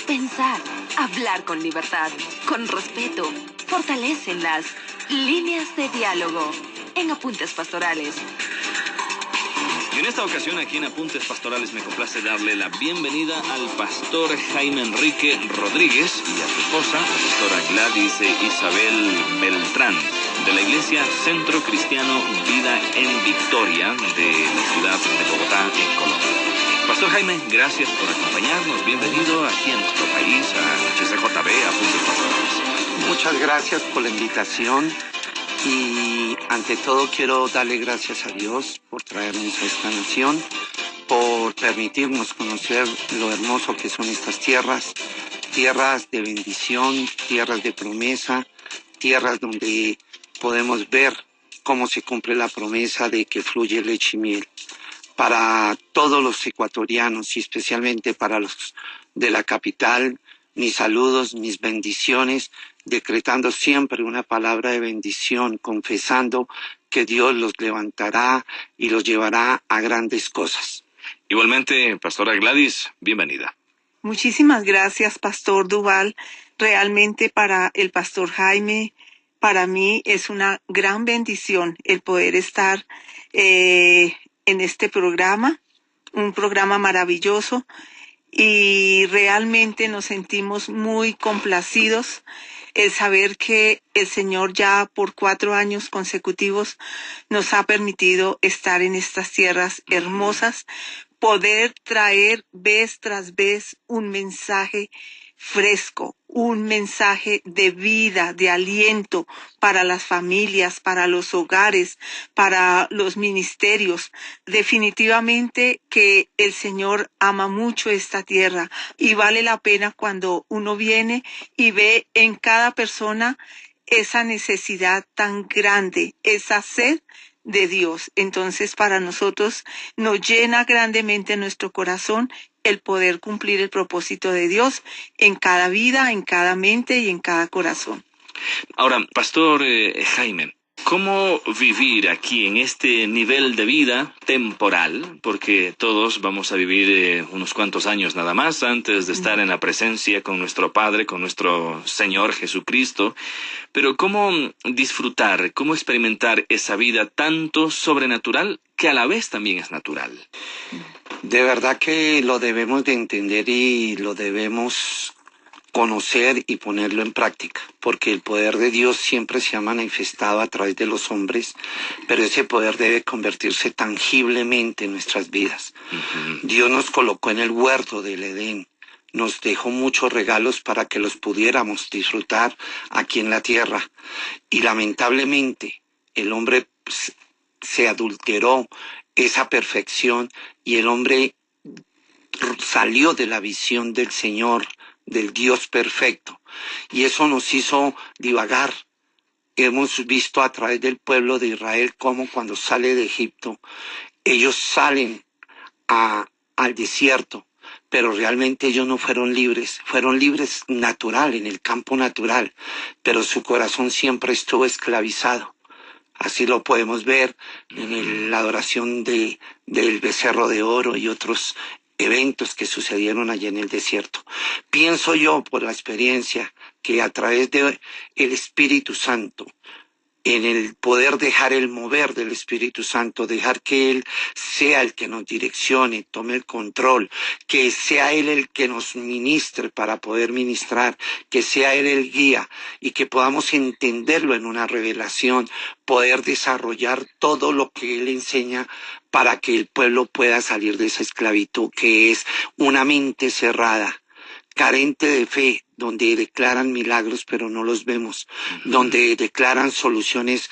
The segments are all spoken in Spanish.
pensar, hablar con libertad, con respeto, fortalecen las líneas de diálogo en Apuntes Pastorales. Y en esta ocasión, aquí en Apuntes Pastorales, me complace darle la bienvenida al pastor Jaime Enrique Rodríguez y a su esposa, la pastora Gladys Isabel Beltrán, de la Iglesia Centro Cristiano Vida en Victoria, de la ciudad de Bogotá, en Colombia. Pastor Jaime, gracias por acompañarnos. Bienvenido aquí en nuestro país, a HCJB, Apuntes Pastorales. Muchas gracias por la invitación. Y ante todo quiero darle gracias a Dios por traernos a esta nación, por permitirnos conocer lo hermoso que son estas tierras, tierras de bendición, tierras de promesa, tierras donde podemos ver cómo se cumple la promesa de que fluye leche y miel. Para todos los ecuatorianos y especialmente para los de la capital, mis saludos, mis bendiciones, decretando siempre una palabra de bendición, confesando que Dios los levantará y los llevará a grandes cosas. Igualmente, Pastora Gladys, bienvenida. Muchísimas gracias, Pastor Duval. Realmente para el Pastor Jaime, para mí es una gran bendición el poder estar en este programa, un programa maravilloso. Y realmente nos sentimos muy complacidos el saber que el Señor ya por 4 años consecutivos nos ha permitido estar en estas tierras hermosas, poder traer vez tras vez un mensaje fresco, un mensaje de vida, de aliento para las familias, para los hogares, para los ministerios. Definitivamente que el Señor ama mucho esta tierra y vale la pena cuando uno viene y ve en cada persona esa necesidad tan grande, esa sed de Dios. Entonces para nosotros nos llena grandemente nuestro corazón el poder cumplir el propósito de Dios en cada vida, en cada mente y en cada corazón. Ahora, Pastor Jaime, ¿cómo vivir aquí en este nivel de vida temporal? Porque todos vamos a vivir unos cuantos años nada más antes de estar en la presencia con nuestro Padre, con nuestro Señor Jesucristo. Pero ¿cómo disfrutar, cómo experimentar esa vida tanto sobrenatural que a la vez también es natural? De verdad que lo debemos de entender y lo debemos conocer y ponerlo en práctica, porque el poder de Dios siempre se ha manifestado a través de los hombres, pero ese poder debe convertirse tangiblemente en nuestras vidas. Dios nos colocó en el huerto del Edén, nos dejó muchos regalos para que los pudiéramos disfrutar aquí en la tierra, y lamentablemente el hombre se adulteró esa perfección y el hombre salió de la visión del Señor, del Dios perfecto, y eso nos hizo divagar. Hemos visto a través del pueblo de Israel cómo cuando sale de Egipto, ellos salen al desierto, pero realmente ellos no fueron libres natural, en el campo natural, pero su corazón siempre estuvo esclavizado. Así lo podemos ver en la adoración del becerro de oro y otros eventos que sucedieron allí en el desierto. Pienso yo, por la experiencia, que a través del Espíritu Santo, en el poder dejar el mover del Espíritu Santo, dejar que Él sea el que nos direccione, tome el control, que sea Él el que nos ministre para poder ministrar, que sea Él el guía y que podamos entenderlo en una revelación, poder desarrollar todo lo que Él enseña para que el pueblo pueda salir de esa esclavitud que es una mente cerrada, carente de fe, donde declaran milagros pero no los vemos, donde declaran soluciones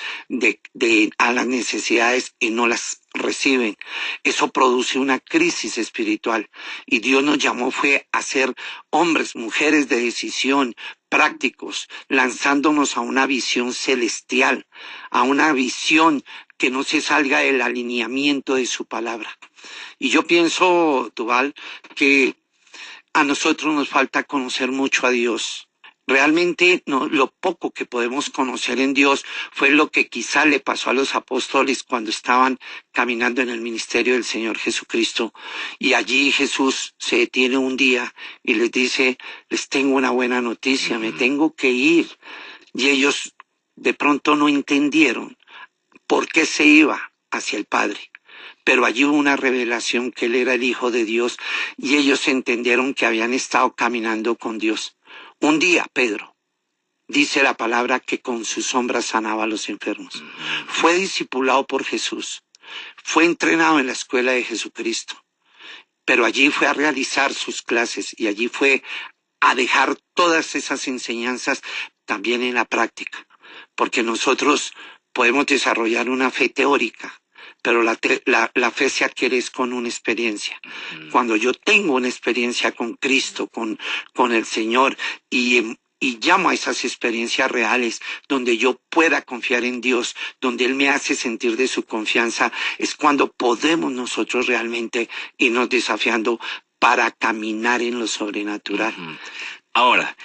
a las necesidades y no las reciben. Eso produce una crisis espiritual y Dios nos llamó fue a ser hombres, mujeres de decisión, prácticos, lanzándonos a una visión celestial, a una visión que no se salga del alineamiento de su palabra. Y yo pienso, Duval, que a nosotros nos falta conocer mucho a Dios Realmente lo poco que podemos conocer en Dios fue lo que quizá le pasó a los apóstoles cuando estaban caminando en el ministerio del Señor Jesucristo. Y allí Jesús se detiene un día y les dice, les tengo una buena noticia, me tengo que ir. Y ellos de pronto no entendieron por qué se iba hacia el Padre. Pero allí hubo una revelación que Él era el Hijo de Dios y ellos entendieron que habían estado caminando con Dios. Un día, Pedro, dice la palabra que con su sombra sanaba a los enfermos. Fue discipulado por Jesús, fue entrenado en la escuela de Jesucristo, pero allí fue a realizar sus clases y allí fue a dejar todas esas enseñanzas también en la práctica, porque nosotros podemos desarrollar una fe teórica, pero la fe se adquiere con una experiencia. Cuando yo tengo una experiencia con Cristo, con el Señor, y llamo a esas experiencias reales, donde yo pueda confiar en Dios, donde Él me hace sentir de su confianza, es cuando podemos nosotros realmente irnos desafiando para caminar en lo sobrenatural. Ahora,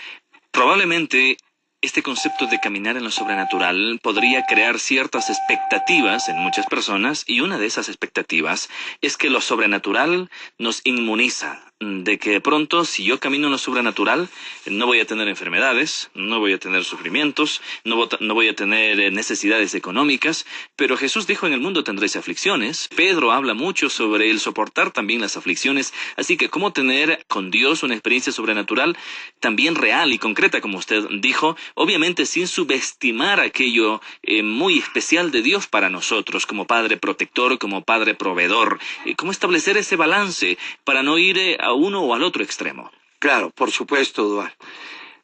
probablemente este concepto de caminar en lo sobrenatural podría crear ciertas expectativas en muchas personas, y una de esas expectativas es que lo sobrenatural nos inmuniza, de que de pronto si yo camino en lo sobrenatural no voy a tener enfermedades, no voy a tener sufrimientos, no voy a tener necesidades económicas, pero Jesús dijo en el mundo tendréis aflicciones. Pedro habla mucho sobre el soportar también las aflicciones, así que cómo tener con Dios una experiencia sobrenatural también real y concreta, como usted dijo, obviamente sin subestimar aquello muy especial de Dios para nosotros, como Padre protector, como Padre proveedor. ¿Cómo establecer ese balance para no ir a uno o al otro extremo? Claro, por supuesto, Dual.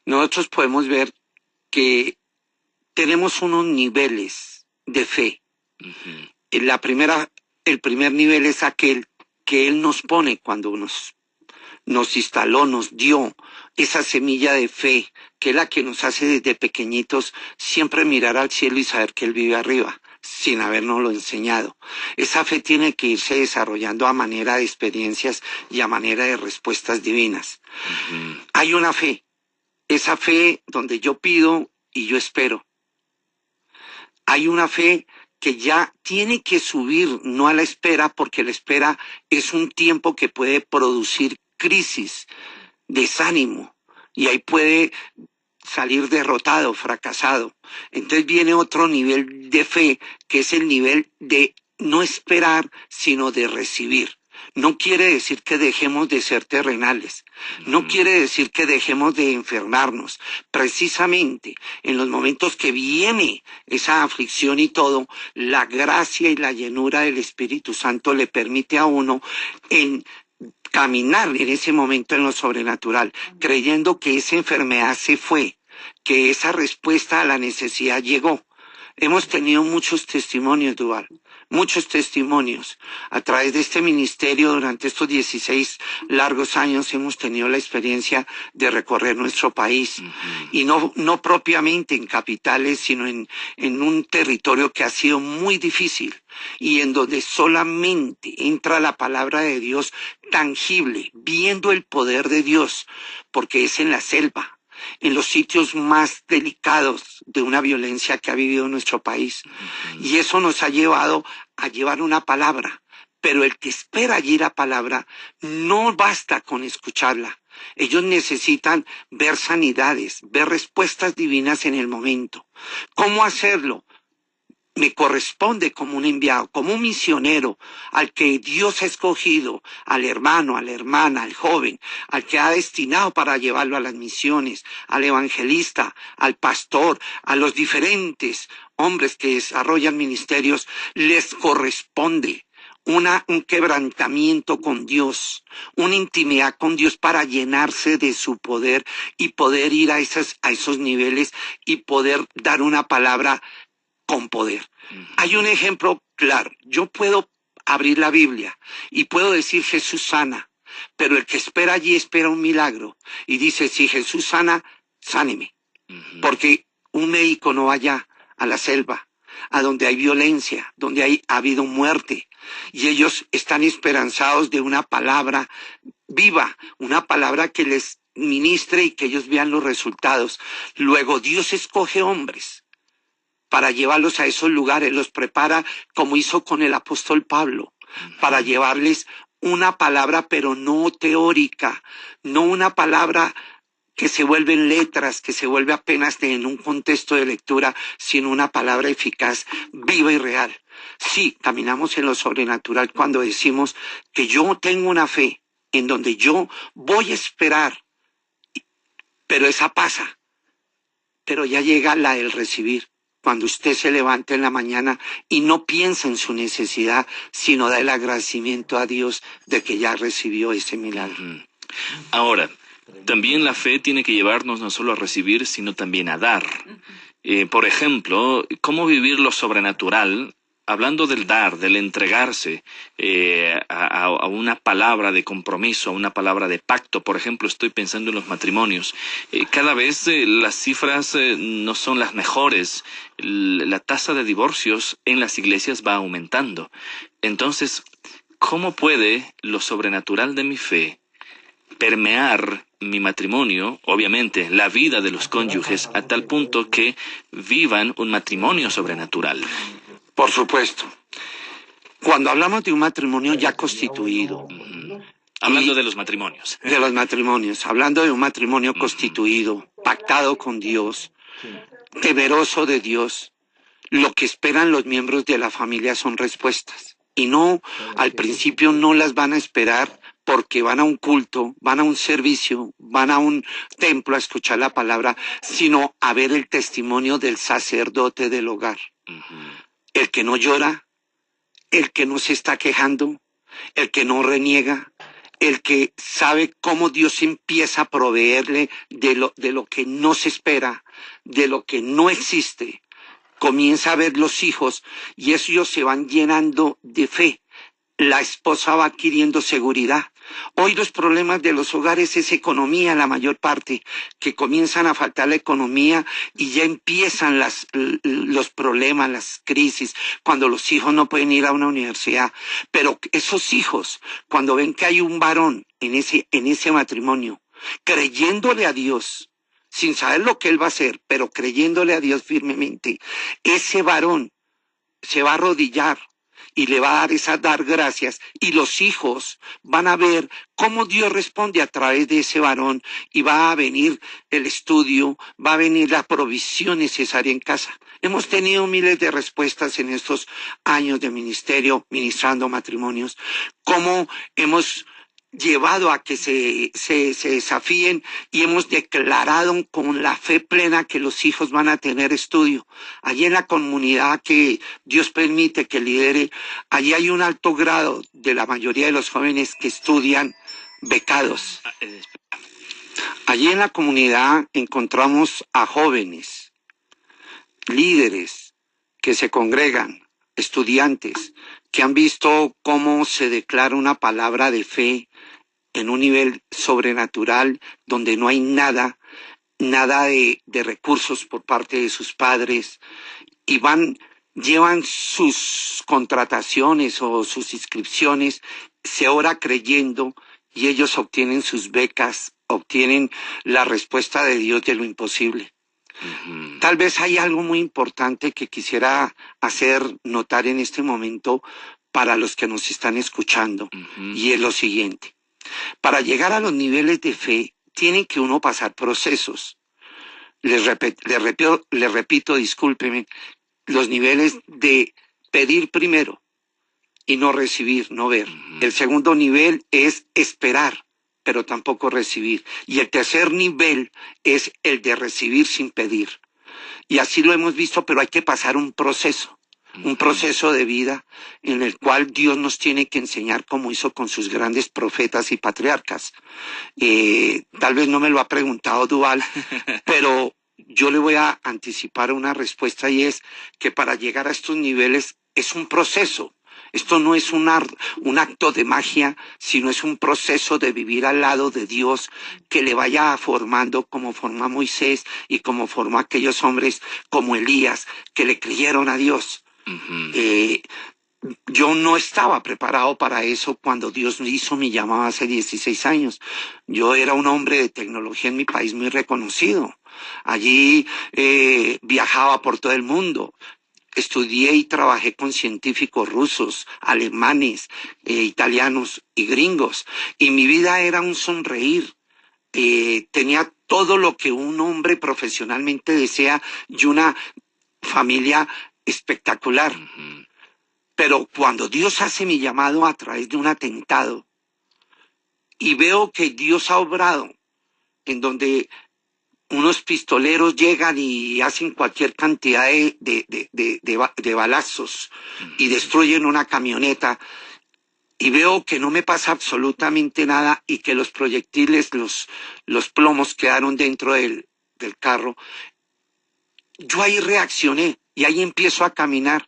Nosotros podemos ver que tenemos unos niveles de fe. El primer nivel es aquel que Él nos pone cuando nos instaló, nos dio esa semilla de fe, que es la que nos hace desde pequeñitos siempre mirar al cielo y saber que Él vive arriba, sin habernoslo enseñado. Esa fe tiene que irse desarrollando a manera de experiencias y a manera de respuestas divinas. Hay una fe, esa fe donde yo pido y yo espero. Hay una fe que ya tiene que subir, no a la espera, porque la espera es un tiempo que puede producir crisis, desánimo, y ahí puede salir derrotado, fracasado. Entonces viene otro nivel de fe, que es el nivel de no esperar, sino de recibir. No quiere decir que dejemos de ser terrenales, no quiere decir que dejemos de enfermarnos. Precisamente en los momentos que viene esa aflicción y todo, la gracia y la llenura del Espíritu Santo le permite a uno en caminar en ese momento en lo sobrenatural, creyendo que esa enfermedad se fue, que esa respuesta a la necesidad llegó. Hemos tenido muchos testimonios, Duval, muchos testimonios. A través de este ministerio, durante estos 16 largos años, hemos tenido la experiencia de recorrer nuestro país. Y no propiamente en capitales, sino en un territorio que ha sido muy difícil y en donde solamente entra la palabra de Dios tangible, viendo el poder de Dios, porque es en la selva, en los sitios más delicados de una violencia que ha vivido nuestro país. Y eso nos ha llevado a llevar una palabra, pero el que espera allí la palabra no basta con escucharla. Ellos necesitan ver sanidades, ver respuestas divinas en el momento. ¿Cómo hacerlo? Me corresponde como un enviado, como un misionero, al que Dios ha escogido, al hermano, a la hermana, al joven, al que ha destinado para llevarlo a las misiones, al evangelista, al pastor, a los diferentes hombres que desarrollan ministerios, les corresponde un quebrantamiento con Dios, una intimidad con Dios para llenarse de su poder y poder ir a esos niveles y poder dar una palabra con poder. Hay un ejemplo claro. Yo puedo abrir la Biblia y puedo decir Jesús sana, pero el que espera allí espera un milagro y dice, si Jesús sana, sáneme. Porque un médico no vaya a la selva, a donde hay violencia, donde ha habido muerte, y ellos están esperanzados de una palabra viva, una palabra que les ministre y que ellos vean los resultados. Luego Dios escoge hombres para llevarlos a esos lugares, los prepara como hizo con el apóstol Pablo, para llevarles una palabra, pero no teórica, no una palabra que se vuelve en letras, que se vuelve apenas en un contexto de lectura, sino una palabra eficaz, viva y real. Sí, caminamos en lo sobrenatural cuando decimos que yo tengo una fe en donde yo voy a esperar, pero esa pasa, pero ya llega la del recibir. Cuando usted se levanta en la mañana y no piensa en su necesidad, sino da el agradecimiento a Dios de que ya recibió ese milagro. Ahora, también la fe tiene que llevarnos no solo a recibir, sino también a dar. Por ejemplo, ¿cómo vivir lo sobrenatural? Hablando del dar, del entregarse a una palabra de compromiso, a una palabra de pacto. Por ejemplo, estoy pensando en los matrimonios. Cada vez las cifras no son las mejores. La tasa de divorcios en las iglesias va aumentando. Entonces, ¿cómo puede lo sobrenatural de mi fe permear mi matrimonio, obviamente la vida de los cónyuges, a tal punto que vivan un matrimonio sobrenatural? Por supuesto. Cuando hablamos de un matrimonio ya constituido, Hablando de los matrimonios. de los matrimonios, hablando de un matrimonio constituido, pactado con Dios, temeroso de Dios, lo que esperan los miembros de la familia son respuestas. Y no, al principio no las van a esperar porque van a un culto, van a un servicio, van a un templo a escuchar la palabra, sino a ver el testimonio del sacerdote del hogar. El que no llora, el que no se está quejando, el que no reniega, el que sabe cómo Dios empieza a proveerle de lo que no se espera, de lo que no existe. Comienza a ver los hijos y ellos se van llenando de fe. La esposa va adquiriendo seguridad. Hoy los problemas de los hogares es economía, la mayor parte, que comienzan a faltar la economía y ya empiezan los problemas, las crisis, cuando los hijos no pueden ir a una universidad. Pero esos hijos, cuando ven que hay un varón en ese matrimonio, creyéndole a Dios, sin saber lo que él va a hacer, pero creyéndole a Dios firmemente, ese varón se va a arrodillar y le va a dar gracias, y los hijos van a ver cómo Dios responde a través de ese varón, y va a venir el estudio, va a venir la provisión necesaria en casa. Hemos tenido miles de respuestas en estos años de ministerio, ministrando matrimonios, cómo hemos llevado a que se desafíen y hemos declarado con la fe plena que los hijos van a tener estudio. Allí en la comunidad que Dios permite que lidere, allí hay un alto grado de la mayoría de los jóvenes que estudian becados. Allí en la comunidad encontramos a jóvenes, líderes que se congregan, estudiantes, que han visto cómo se declara una palabra de fe en un nivel sobrenatural donde no hay nada de recursos por parte de sus padres, y llevan sus contrataciones o sus inscripciones, se ora creyendo y ellos obtienen sus becas, obtienen la respuesta de Dios de lo imposible. Tal vez hay algo muy importante que quisiera hacer notar en este momento para los que nos están escuchando, y es lo siguiente. Para llegar a los niveles de fe, tiene que uno pasar procesos. Les repito, discúlpeme, los niveles de pedir primero y no recibir, no ver. El segundo nivel es esperar, pero tampoco recibir. Y el tercer nivel es el de recibir sin pedir. Y así lo hemos visto, pero hay que pasar un proceso de vida en el cual Dios nos tiene que enseñar como hizo con sus grandes profetas y patriarcas. Tal vez no me lo ha preguntado Duval, pero yo le voy a anticipar una respuesta, y es que para llegar a estos niveles es un proceso. Esto no es un acto de magia, sino es un proceso de vivir al lado de Dios que le vaya formando como formó a Moisés y como formó a aquellos hombres como Elías que le creyeron a Dios. yo no estaba preparado para eso cuando Dios me hizo mi llamado hace 16 años. Yo era un hombre de tecnología en mi país muy reconocido. Allí viajaba por todo el mundo. Estudié y trabajé con científicos rusos, alemanes, italianos y gringos. Y mi vida era un sonreír. Tenía todo lo que un hombre profesionalmente desea y una familia espectacular. Pero cuando Dios hace mi llamado a través de un atentado y veo que Dios ha obrado en donde unos pistoleros llegan y hacen cualquier cantidad de balazos y destruyen una camioneta, y veo que no me pasa absolutamente nada y que los proyectiles, los plomos quedaron dentro del carro, yo ahí reaccioné y ahí empiezo a caminar.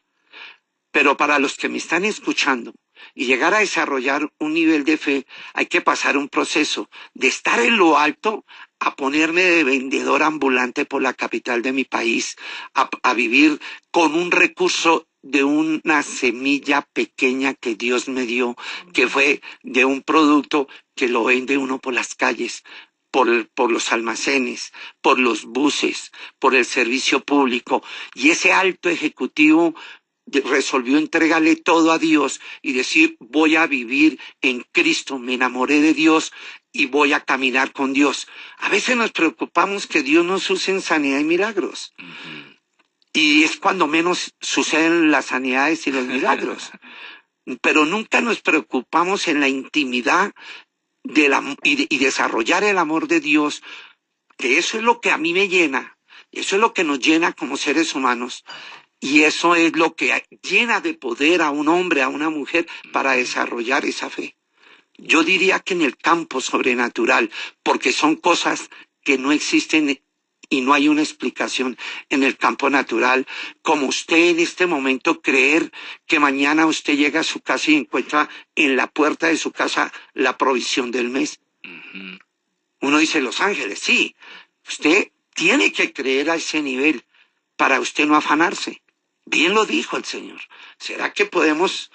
Pero para los que me están escuchando y llegar a desarrollar un nivel de fe, hay que pasar un proceso de estar en lo alto a ponerme de vendedor ambulante por la capital de mi país, a vivir con un recurso de una semilla pequeña que Dios me dio, que fue de un producto que lo vende uno por las calles, por los almacenes, por los buses, por el servicio público. Y ese alto ejecutivo resolvió entregarle todo a Dios y decir, voy a vivir en Cristo, me enamoré de Dios y voy a caminar con Dios. A veces nos preocupamos que Dios nos use en sanidad y milagros. Y es cuando menos suceden las sanidades y los milagros. Pero nunca nos preocupamos en la intimidad y desarrollar el amor de Dios, que eso es lo que a mí me llena, eso es lo que nos llena como seres humanos. Y eso es lo que llena de poder a un hombre, a una mujer, para desarrollar esa fe. Yo diría que en el campo sobrenatural, porque son cosas que no existen y no hay una explicación en el campo natural, como usted en este momento creer que mañana usted llega a su casa y encuentra en la puerta de su casa la provisión del mes. Uno dice Los Ángeles, sí, usted tiene que creer a ese nivel para usted no afanarse. Bien lo dijo el Señor. ¿Será que podemos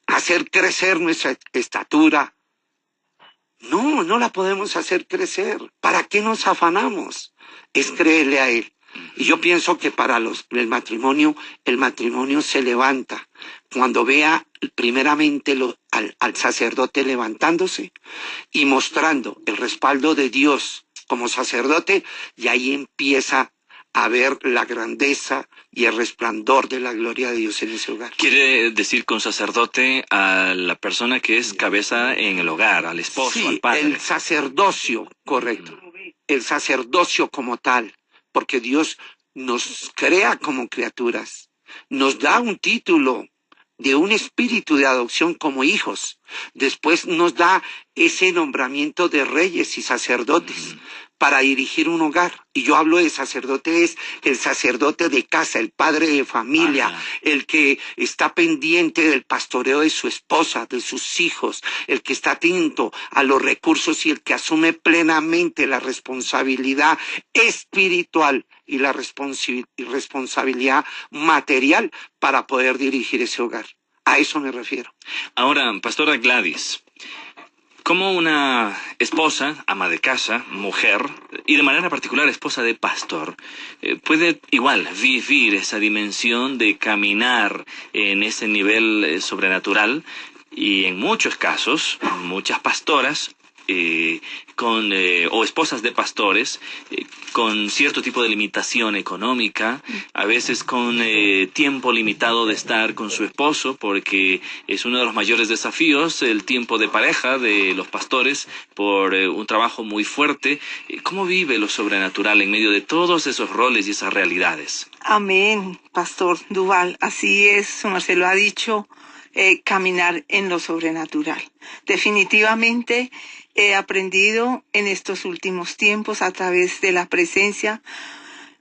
hacer crecer nuestra estatura? No, no la podemos hacer crecer. ¿Para qué nos afanamos? Es creerle a Él. Y yo pienso que para el matrimonio se levanta cuando vea primeramente al sacerdote levantándose y mostrando el respaldo de Dios como sacerdote, y ahí empieza a ver la grandeza y el resplandor de la gloria de Dios en ese hogar. Quiere decir con sacerdote a la persona que es cabeza en el hogar, al esposo, sí, al padre. El sacerdocio, correcto. El sacerdocio como tal, porque Dios nos crea como criaturas, nos da un título de un espíritu de adopción como hijos. Después nos da ese nombramiento de reyes y sacerdotes para dirigir un hogar. Y yo hablo de sacerdote, es el sacerdote de casa, el padre de familia, el que está pendiente del pastoreo de su esposa, de sus hijos, el que está atento a los recursos y el que asume plenamente la responsabilidad espiritual y la responsabilidad material para poder dirigir ese hogar. A eso me refiero. Ahora, Pastora Gladys, ¿cómo una esposa, ama de casa, mujer, y de manera particular esposa de pastor, puede igual vivir esa dimensión de caminar en ese nivel sobrenatural? Y en muchos casos, muchas pastoras o esposas de pastores con cierto tipo de limitación económica, a veces con tiempo limitado de estar con su esposo, porque es uno de los mayores desafíos, el tiempo de pareja de los pastores por un trabajo muy fuerte. ¿Cómo vive lo sobrenatural en medio de todos esos roles y esas realidades? Amén, Pastor Duval. Así es, su merced lo ha dicho, caminar en lo sobrenatural. Definitivamente he aprendido en estos últimos tiempos a través de la presencia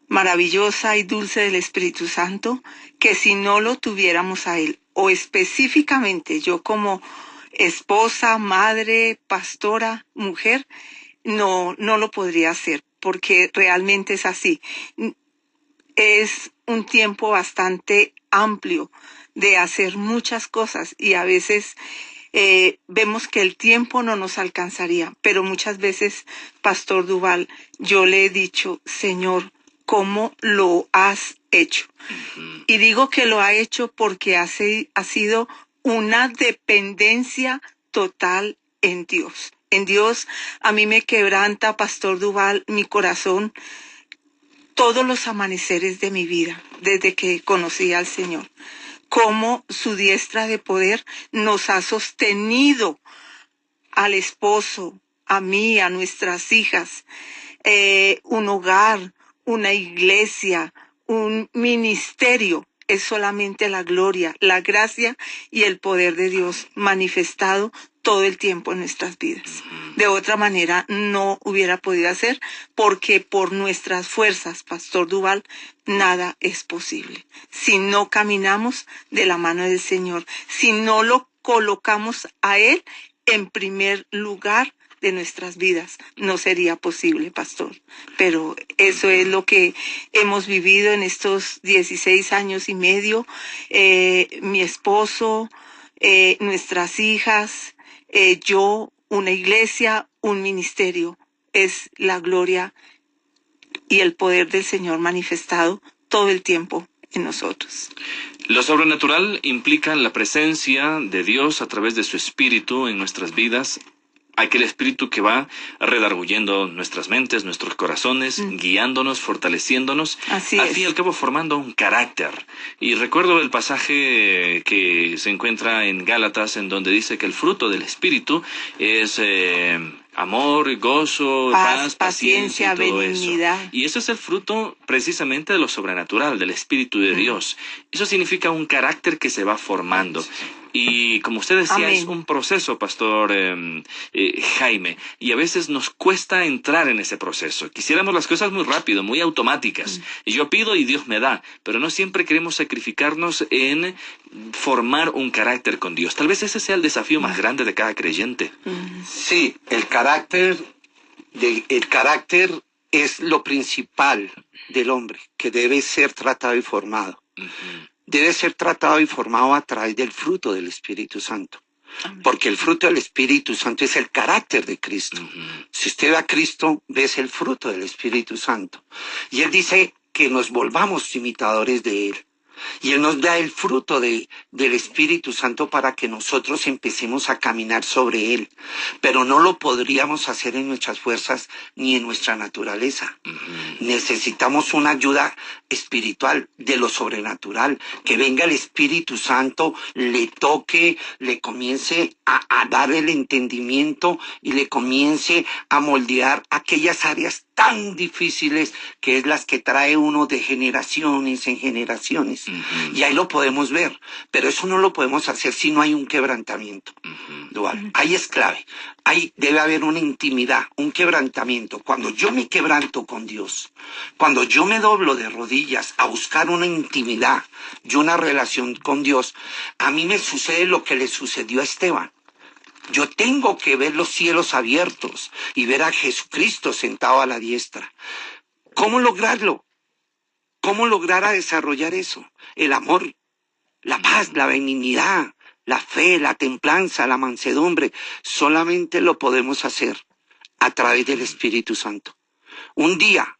maravillosa y dulce del Espíritu Santo, que si no lo tuviéramos a Él, o específicamente yo como esposa, madre, pastora, mujer, no lo podría hacer, porque realmente es así. Es un tiempo bastante amplio de hacer muchas cosas y a veces vemos que el tiempo no nos alcanzaría, pero muchas veces, Pastor Duval, yo le he dicho, Señor, ¿cómo lo has hecho? Y digo que lo ha hecho porque ha sido una dependencia total en Dios. En Dios a mí me quebranta, Pastor Duval, mi corazón todos los amaneceres de mi vida, desde que conocí al Señor. Cómo su diestra de poder nos ha sostenido al esposo, a mí, a nuestras hijas, un hogar, una iglesia, un ministerio. Es solamente la gloria, la gracia y el poder de Dios manifestado todo el tiempo en nuestras vidas. De otra manera no hubiera podido hacer, porque por nuestras fuerzas, Pastor Duval, nada es posible. Si no caminamos de la mano del Señor, si no lo colocamos a Él en primer lugar de nuestras vidas, no sería posible, Pastor. Pero eso es lo que hemos vivido en estos 16 años y medio. Mi esposo, nuestras hijas, yo, una iglesia, un ministerio. Es la gloria y el poder del Señor manifestado todo el tiempo en nosotros. Lo sobrenatural implica la presencia de Dios a través de su Espíritu en nuestras vidas. Aquel Espíritu que va redarguyendo nuestras mentes, nuestros corazones, guiándonos, fortaleciéndonos, Así al es. fin y al cabo formando un carácter. Y recuerdo el pasaje que se encuentra en Gálatas, en donde dice que el fruto del Espíritu es amor, gozo, paz, paciencia y todo benignidad. eso. Y eso es el fruto precisamente de lo sobrenatural, del Espíritu de Dios. Eso significa un carácter que se va formando. Y como usted decía, Amén. es un proceso, Pastor Jaime, y a veces nos cuesta entrar en ese proceso. Quisiéramos las cosas muy rápido, muy automáticas. Y yo pido y Dios me da, pero no siempre queremos sacrificarnos en formar un carácter con Dios. Tal vez ese sea el desafío más grande de cada creyente. Sí, el carácter es lo principal del hombre, que debe ser tratado y formado. Debe ser tratado y formado a través del fruto del Espíritu Santo. Porque el fruto del Espíritu Santo es el carácter de Cristo. Si usted ve a Cristo, ves el fruto del Espíritu Santo. Y Él dice que nos volvamos imitadores de Él. Y Él nos da el fruto del Espíritu Santo para que nosotros empecemos a caminar sobre Él. Pero no lo podríamos hacer en nuestras fuerzas ni en nuestra naturaleza. Necesitamos una ayuda espiritual de lo sobrenatural. Que venga el Espíritu Santo, le toque, le comience a dar el entendimiento y le comience a moldear aquellas áreas tan difíciles que es las que trae uno de generaciones en generaciones. Y ahí lo podemos ver, pero eso no lo podemos hacer si no hay un quebrantamiento. Dual. Ahí es clave. Ahí debe haber una intimidad, un quebrantamiento. Cuando yo me quebranto con Dios, cuando yo me doblo de rodillas a buscar una intimidad y una relación con Dios, a mí me sucede lo que le sucedió a Esteban. Yo tengo que ver los cielos abiertos y ver a Jesucristo sentado a la diestra. ¿Cómo lograrlo? ¿Cómo lograr a desarrollar eso? El amor, la paz, la benignidad, la fe, la templanza, la mansedumbre. Solamente lo podemos hacer a través del Espíritu Santo. Un día,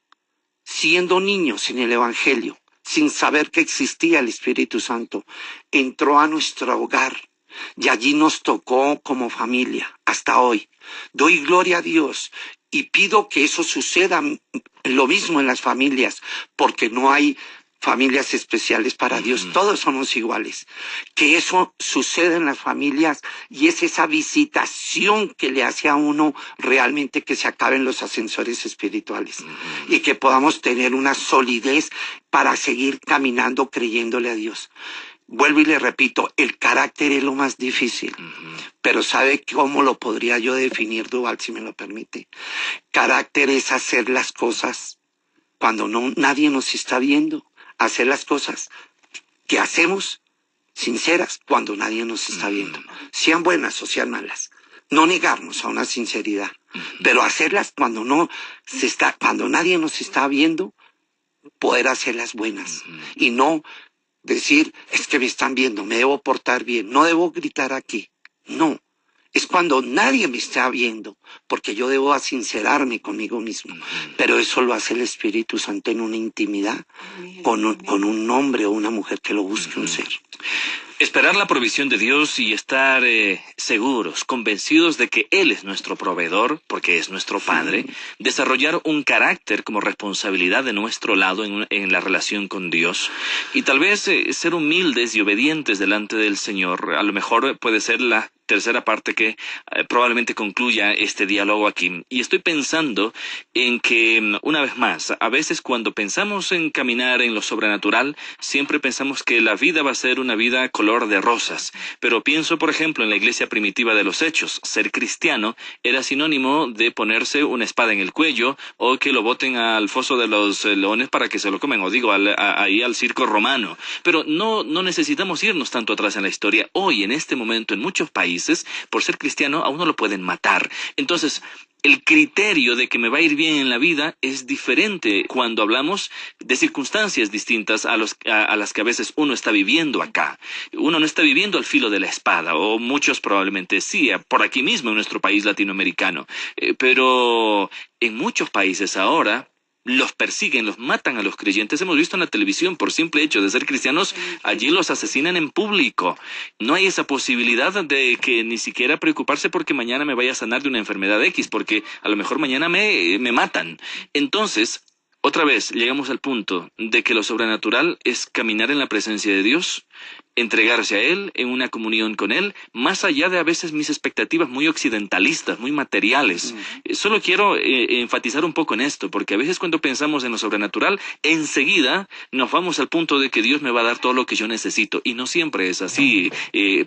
siendo niños en el Evangelio, sin saber que existía el Espíritu Santo, entró a nuestro hogar. Y allí nos tocó como familia, hasta hoy. Doy gloria a Dios y pido que eso suceda lo mismo en las familias, porque no hay familias especiales para Dios, todos somos iguales. Que eso suceda en las familias y es esa visitación que le hace a uno realmente que se acaben los ascensores espirituales y que podamos tener una solidez para seguir caminando creyéndole a Dios. Vuelvo y le repito, el carácter es lo más difícil, pero ¿sabe cómo lo podría yo definir, Duval, si me lo permite? Carácter es hacer las cosas cuando nadie nos está viendo, hacer las cosas que hacemos sinceras cuando nadie nos está viendo, sean buenas o sean malas. No negarnos a una sinceridad, pero hacerlas cuando nadie nos está viendo, poder hacerlas buenas y no decir, es que me están viendo, me debo portar bien, no debo gritar aquí. No, es cuando nadie me está viendo, porque yo debo sincerarme conmigo mismo. Pero eso lo hace el Espíritu Santo en una intimidad con un hombre o una mujer que lo busque un ser. Esperar la provisión de Dios y estar seguros, convencidos de que Él es nuestro proveedor, porque es nuestro Padre, desarrollar un carácter como responsabilidad de nuestro lado en la relación con Dios, y tal vez ser humildes y obedientes delante del Señor. A lo mejor puede ser la tercera parte que probablemente concluya este diálogo aquí. Y estoy pensando en que, una vez más, a veces cuando pensamos en caminar en lo sobrenatural, siempre pensamos que la vida va a ser una vida color de rosas. Pero pienso, por ejemplo, en la iglesia primitiva de los Hechos. Ser cristiano era sinónimo de ponerse una espada en el cuello, o que lo boten al foso de los leones para que se lo comen, o digo, ahí al circo romano. Pero no necesitamos irnos tanto atrás en la historia. Hoy, en este momento, en muchos países, por ser cristiano, a uno lo pueden matar. Entonces, el criterio de que me va a ir bien en la vida es diferente cuando hablamos de circunstancias distintas a las que a veces uno está viviendo acá. Uno no está viviendo al filo de la espada, o muchos probablemente sí, por aquí mismo en nuestro país latinoamericano. Pero en muchos países ahora los persiguen, los matan a los creyentes. Hemos visto en la televisión, por simple hecho de ser cristianos, allí los asesinan en público. No hay esa posibilidad de que ni siquiera preocuparse porque mañana me vaya a sanar de una enfermedad X, porque a lo mejor mañana me matan. Entonces, otra vez llegamos al punto de que lo sobrenatural es caminar en la presencia de Dios, entregarse a Él, en una comunión con Él, más allá de a veces mis expectativas muy occidentalistas, muy materiales. Solo quiero enfatizar un poco en esto, porque a veces cuando pensamos en lo sobrenatural, enseguida nos vamos al punto de que Dios me va a dar todo lo que yo necesito, y no siempre es así,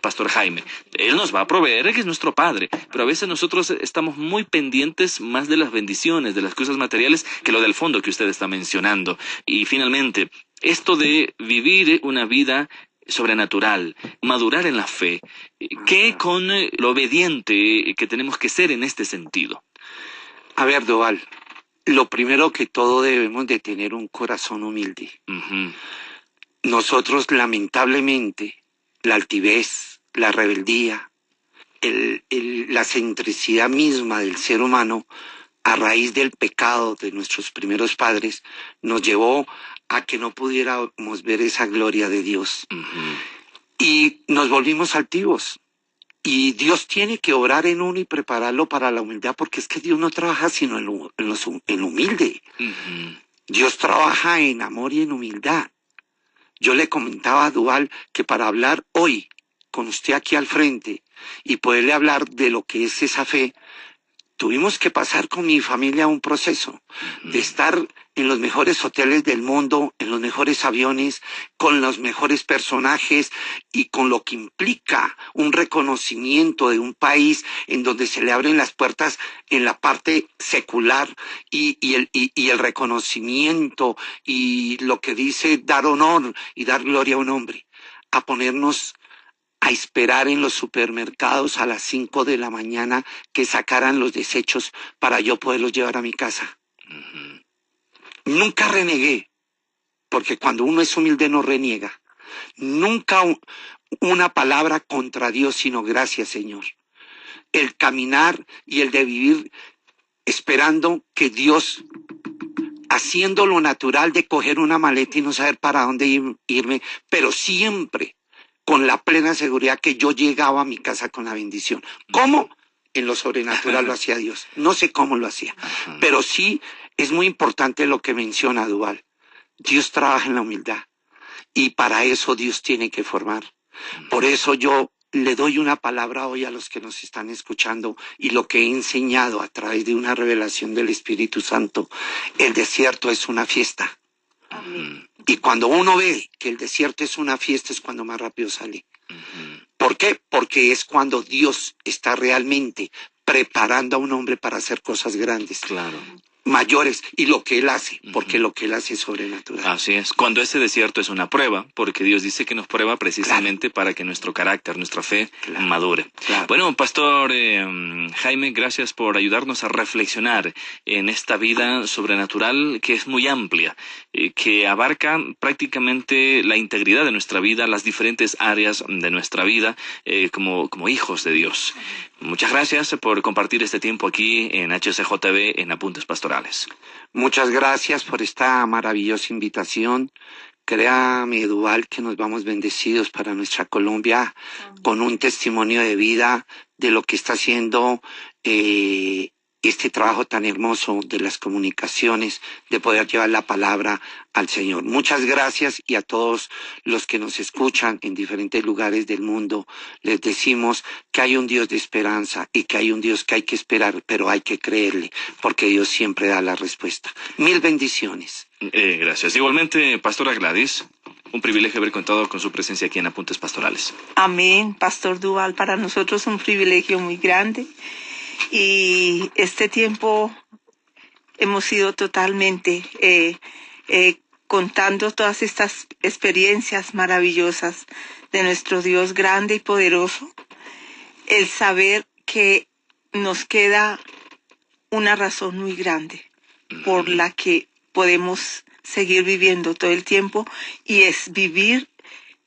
Pastor Jaime. Él nos va a proveer, Él es nuestro Padre, pero a veces nosotros estamos muy pendientes más de las bendiciones, de las cosas materiales, que lo del fondo que usted está mencionando. Y finalmente, esto de vivir una vida sobrenatural, madurar en la fe, ¿qué con lo obediente que tenemos que ser en este sentido? A ver, Doval, lo primero que todo debemos de tener un corazón humilde. Nosotros, lamentablemente, la altivez, la rebeldía, la centricidad misma del ser humano, a raíz del pecado de nuestros primeros padres, nos llevó a que no pudiéramos ver esa gloria de Dios. Y nos volvimos altivos. Y Dios tiene que obrar en uno y prepararlo para la humildad, porque es que Dios no trabaja sino en lo humilde. Dios trabaja en amor y en humildad. Yo le comentaba a Duval que para hablar hoy con usted aquí al frente y poderle hablar de lo que es esa fe, tuvimos que pasar con mi familia un proceso de estar en los mejores hoteles del mundo, en los mejores aviones, con los mejores personajes y con lo que implica un reconocimiento de un país en donde se le abren las puertas en la parte secular y el reconocimiento y lo que dice dar honor y dar gloria a un hombre, a ponernos a esperar en los supermercados a las 5 de la mañana que sacaran los desechos para yo poderlos llevar a mi casa. Nunca renegué, porque cuando uno es humilde no reniega. Nunca una palabra contra Dios, sino gracias, Señor. El caminar y el de vivir esperando que Dios, haciendo lo natural de coger una maleta y no saber para dónde irme, pero siempre con la plena seguridad que yo llegaba a mi casa con la bendición. ¿Cómo? En lo sobrenatural lo hacía Dios. No sé cómo lo hacía, pero sí es muy importante lo que menciona Duval. Dios trabaja en la humildad y para eso Dios tiene que formar. Por eso yo le doy una palabra hoy a los que nos están escuchando y lo que he enseñado a través de una revelación del Espíritu Santo. El desierto es una fiesta. Amén. Y cuando uno ve que el desierto es una fiesta es cuando más rápido sale. ¿Por qué? Porque es cuando Dios está realmente preparando a un hombre para hacer cosas grandes. Claro. mayores y lo que Él hace, porque lo que Él hace es sobrenatural. Así es. Cuando ese desierto es una prueba, porque Dios dice que nos prueba precisamente para que nuestro carácter, nuestra fe madure. Bueno, Pastor Jaime, gracias por ayudarnos a reflexionar en esta vida sobrenatural que es muy amplia, que abarca prácticamente la integridad de nuestra vida, las diferentes áreas de nuestra vida como hijos de Dios. Muchas gracias por compartir este tiempo aquí en HCJB en Apuntes Pastorales. Muchas gracias por esta maravillosa invitación. Créame, Duval, que nos vamos bendecidos para nuestra Colombia con un testimonio de vida de lo que está haciendo este trabajo tan hermoso de las comunicaciones, de poder llevar la palabra al Señor. Muchas gracias, y a todos los que nos escuchan en diferentes lugares del mundo, les decimos que hay un Dios de esperanza y que hay un Dios que hay que esperar, pero hay que creerle, porque Dios siempre da la respuesta. Mil bendiciones. Gracias. Igualmente, Pastora Gladys, un privilegio haber contado con su presencia aquí en Apuntes Pastorales. Amén, Pastor Duval, para nosotros un privilegio muy grande. Y este tiempo hemos sido totalmente contando todas estas experiencias maravillosas de nuestro Dios grande y poderoso. El saber que nos queda una razón muy grande por la que podemos seguir viviendo todo el tiempo, y es vivir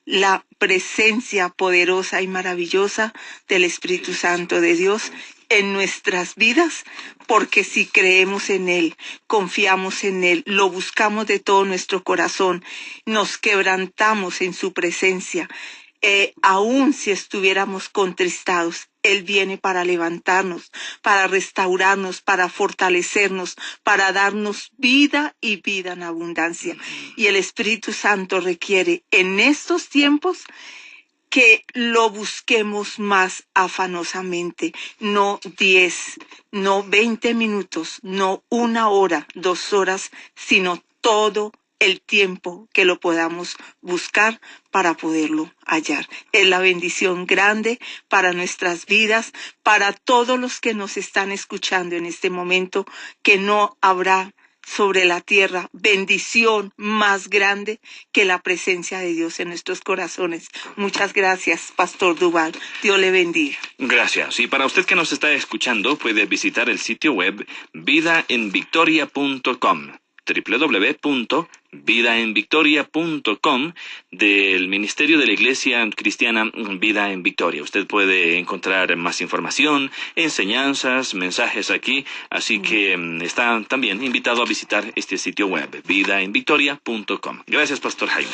la presencia poderosa y maravillosa del Espíritu Santo de Dios en nuestras vidas, porque si creemos en Él, confiamos en Él, lo buscamos de todo nuestro corazón, nos quebrantamos en su presencia, aun si estuviéramos contristados, Él viene para levantarnos, para restaurarnos, para fortalecernos, para darnos vida y vida en abundancia. Y el Espíritu Santo requiere en estos tiempos que lo busquemos más afanosamente, no 10, no 20 minutos, no 1 hora, 2 horas, sino todo el tiempo que lo podamos buscar para poderlo hallar. Es la bendición grande para nuestras vidas, para todos los que nos están escuchando en este momento, que no habrá sobre la tierra bendición más grande que la presencia de Dios en nuestros corazones. Muchas gracias, Pastor Duval. Dios le bendiga. Gracias. Y para usted que nos está escuchando, puede visitar el sitio web vidaenvictoria.com, www.vidaenvictoria.com, del Ministerio de la Iglesia Cristiana Vida en Victoria. Usted puede encontrar más información, enseñanzas, mensajes aquí, así que está también invitado a visitar este sitio web, vidaenvictoria.com. Gracias, Pastor Jaime.